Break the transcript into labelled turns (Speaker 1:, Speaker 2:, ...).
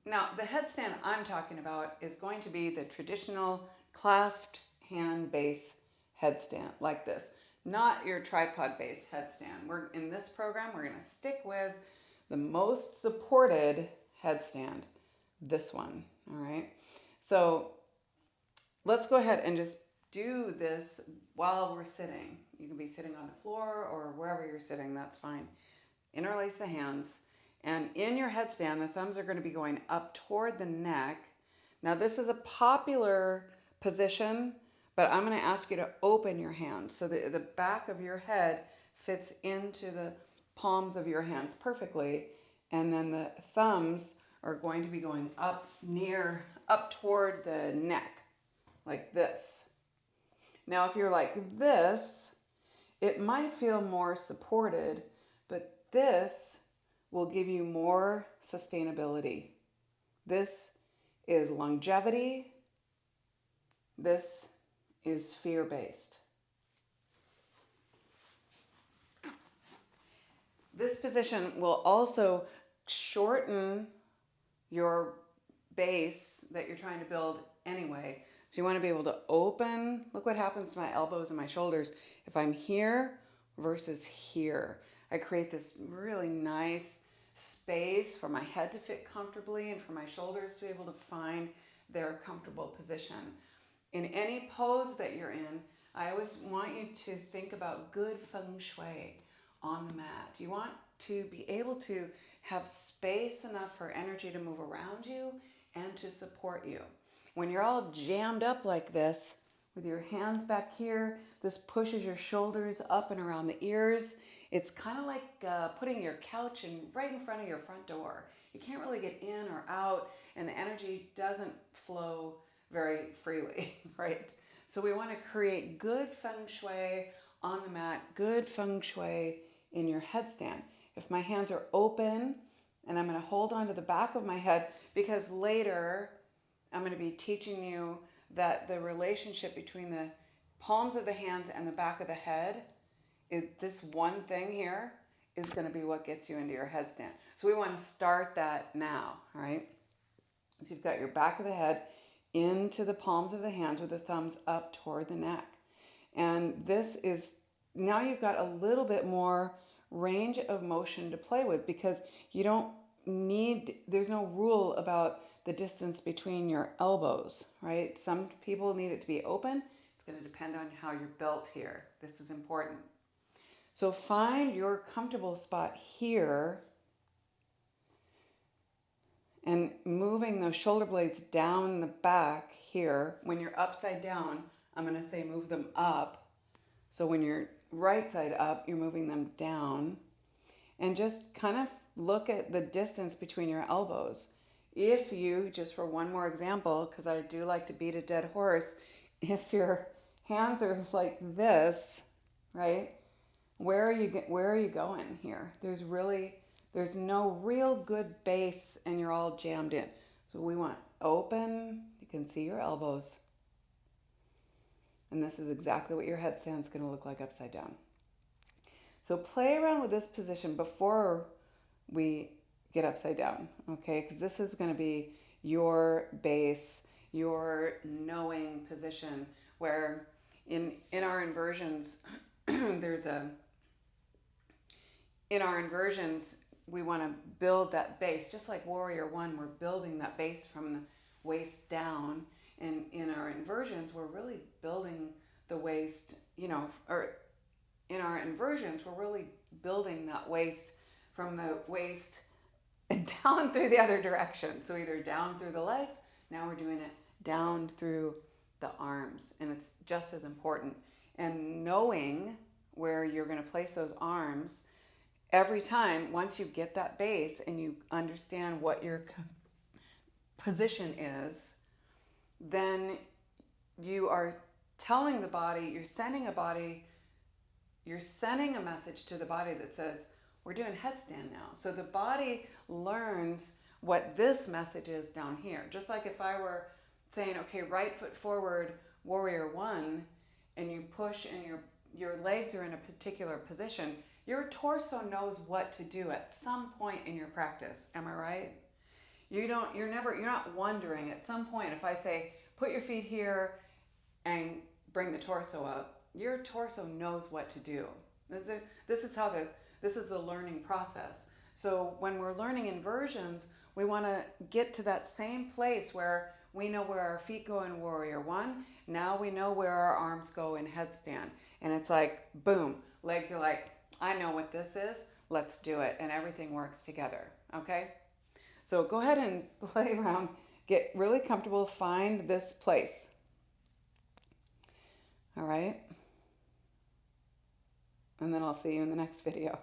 Speaker 1: Now, the headstand I'm talking about is going to be the traditional clasped hand base headstand, like this, not your tripod base headstand. We're in this program, we're going to stick with the most supported headstand, this one. All right. So let's go ahead and just do this while we're sitting. You can be sitting on the floor or wherever you're sitting, that's fine. Interlace the hands, and in your headstand, the thumbs are going to be going up toward the neck. Now, this is a popular position, but I'm going to ask you to open your hands so that the back of your head fits into the palms of your hands perfectly, and then the thumbs are going to be going up toward the neck, like this. Now, if you're like this, it might feel more supported, but this will give you more sustainability. This is longevity. This is fear-based. This position will also shorten your base that you're trying to build anyway. So you want to be able to open. Look what happens to my elbows and my shoulders if I'm here versus here. I create this really nice space for my head to fit comfortably and for my shoulders to be able to find their comfortable position. In any pose that you're in, I always want you to think about good feng shui on the mat. You want to be able to have space enough for energy to move around you and to support you. When you're all jammed up like this, with your hands back here, this pushes your shoulders up and around the ears. It's kind of like putting your couch right in front of your front door. You can't really get in or out, and the energy doesn't flow very freely, right? So we want to create good feng shui on the mat, good feng shui in your headstand. If my hands are open, and I'm going to hold on to the back of my head, because later I'm going to be teaching you that the relationship between the palms of the hands and the back of the head, this one thing here is going to be what gets you into your headstand. So we want to start that now, all right? So you've got your back of the head into the palms of the hands with the thumbs up toward the neck. And this is, now you've got a little bit more range of motion to play with, because you don't need, there's no rule about the distance between your elbows, right? Some people need it to be open. It's going to depend on how you're built here. This is important. So find your comfortable spot here and moving those shoulder blades down the back here. When you're upside down, I'm going to say move them up. So when you're right side up, you're moving them down. And just kind of look at the distance between your elbows. If you, just for one more example, because I do like to beat a dead horse, if your hands are like this, right? Where are you going here? There's no real good base, and you're all jammed in. So we want open. You can see your elbows. And this is exactly what your headstand's going to look like upside down. So play around with this position before we get upside down, okay? Because this is going to be your base, your knowing position, where in our inversions, in our inversions, we want to build that base. Just like Warrior One, we're building that base from the waist down. And in our inversions, we're really building the waist, or in our inversions, we're really building that waist from the waist down through the other direction. So either down through the legs, now we're doing it down through the arms. And it's just as important. And knowing where you're going to place those arms every time, once you get that base and you understand what your position is, then you are telling the body, you're sending a message to the body that says, we're doing headstand now. So the body learns what this message is down here. Just like if I were saying, okay, right foot forward, Warrior One, and you push and your legs are in a particular position, your torso knows what to do at some point in your practice. Am I right? You're not wondering at some point if I say, put your feet here and bring the torso up, your torso knows what to do. This is how this is the learning process. So when we're learning inversions, we want to get to that same place where we know where our feet go in warrior one. Now we know where our arms go in headstand. And it's like, boom, legs are like, I know what this is. Let's do it. And everything works together. Okay? So go ahead and play around. Get really comfortable. Find this place. All right? And then I'll see you in the next video.